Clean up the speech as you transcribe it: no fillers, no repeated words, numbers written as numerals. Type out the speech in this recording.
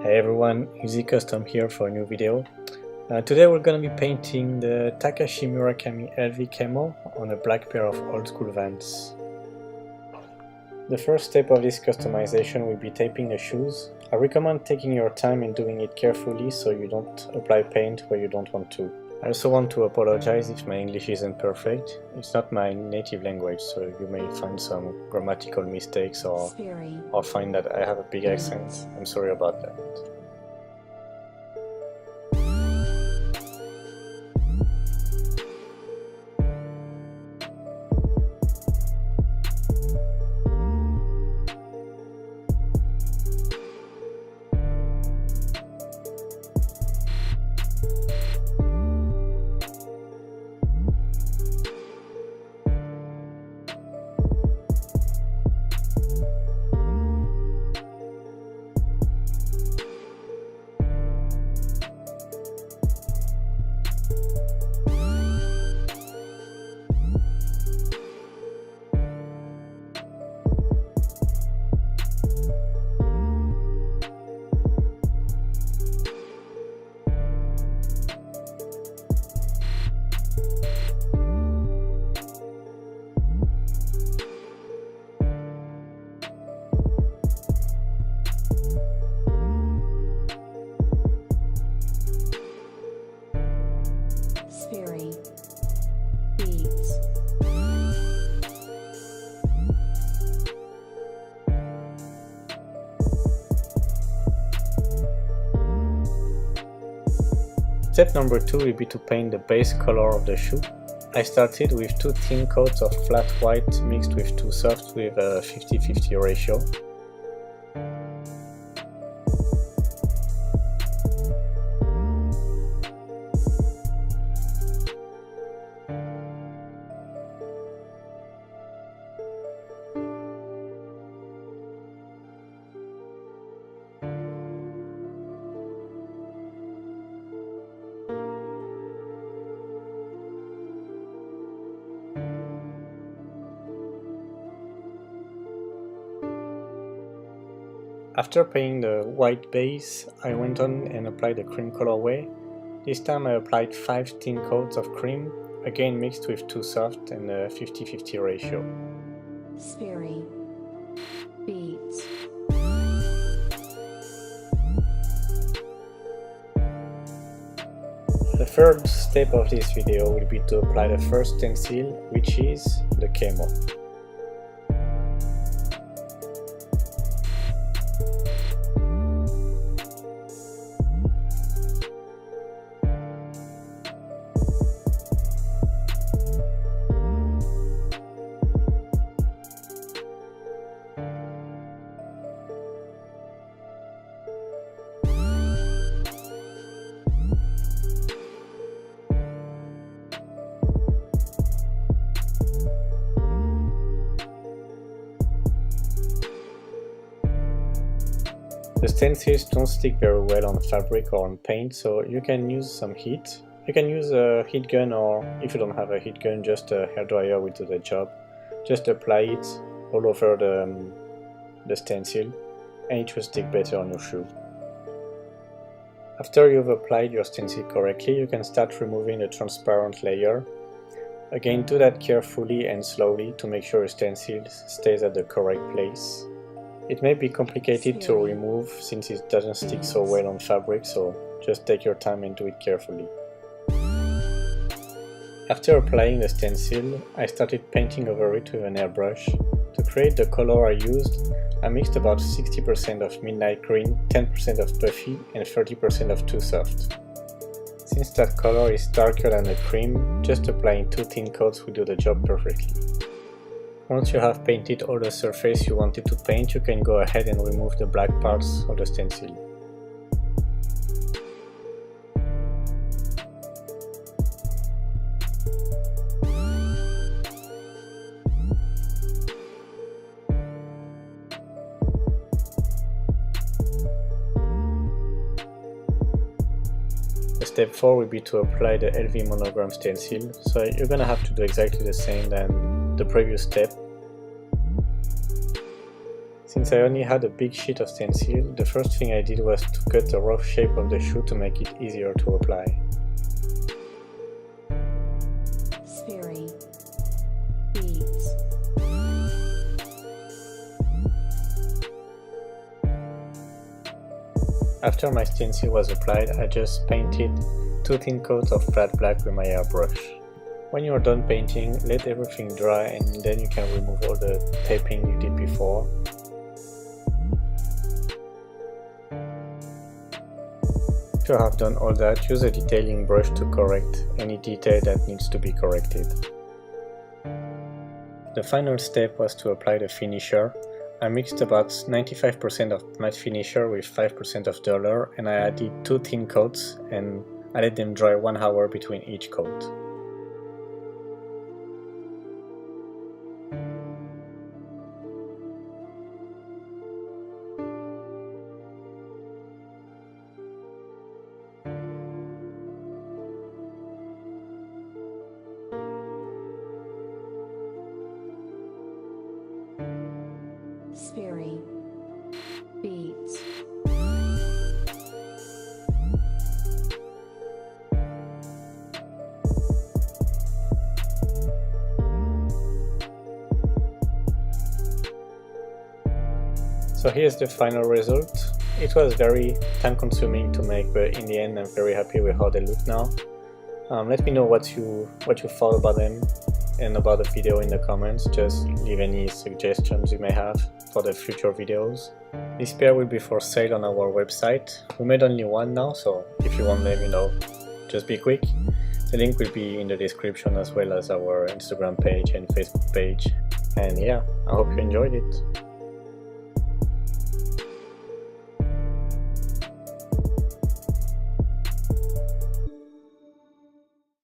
Hey everyone, Easy Custom here for a new video. Today we're going to be painting the Takashi Murakami LV Camo on a black pair of old school Vans. The first step of this customization will be taping the shoes. I recommend taking your time and doing it carefully so you don't apply paint where you don't want to. I also want to apologize if my English isn't perfect. It's not my native language, so you may find some grammatical mistakes or find that I have a big accent. I'm sorry about that. Step number 2 will be to paint the base color of the shoe. I started with 2 thin coats of flat white mixed with 2 soft with a 50-50 ratio. After painting the white base, I went on and applied the cream colorway. This time I applied 5 thin coats of cream, again mixed with 2 soft and a 50-50 ratio. Sperry Beats. The third step of this video will be to apply the first stencil, which is the Camo. The stencils don't stick very well on fabric or on paint, so you can use some heat. You can use a heat gun, or if you don't have a heat gun, just a hairdryer will do the job. Just apply it all over the stencil and it will stick better on your shoe. After you've applied your stencil correctly, you can start removing the transparent layer. Again, do that carefully and slowly to make sure your stencil stays at the correct place. It may be complicated to remove since it doesn't stick so well on fabric, so just take your time and do it carefully. After applying the stencil, I started painting over it with an airbrush. To create the color I used, I mixed about 60% of midnight green, 10% of puffy and 30% of too soft. Since that color is darker than the cream, just applying 2 thin coats will do the job perfectly. Once you have painted all the surface you wanted to paint, you can go ahead and remove the black parts of the stencil. Step 4 will be to apply the LV monogram stencil, so you're gonna have to do exactly the same than the previous step. Since I only had a big sheet of stencil, the first thing I did was to cut the rough shape of the shoe to make it easier to apply. Sperry. Beads. After my stencil was applied, I just painted 2 thin coats of flat black with my airbrush. When you are done painting, let everything dry and then you can remove all the taping you did before. After you have done all that, use a detailing brush to correct any detail that needs to be corrected. The final step was to apply the finisher. I mixed about 95% of matte finisher with 5% of duller, and I added 2 thin coats and I let them dry 1 hour between each coat. Sperry. Beads. So here's the final result. It was very time consuming to make, but in the end I'm very happy with how they look now. Let me know what you thought about them and about the video in the comments. Just leave any suggestions you may have for the future videos. This pair will be for sale on our website. We made only one now, so if you want them, just be quick. The link will be in the description as well as our Instagram page and Facebook page. And yeah, I hope you enjoyed it.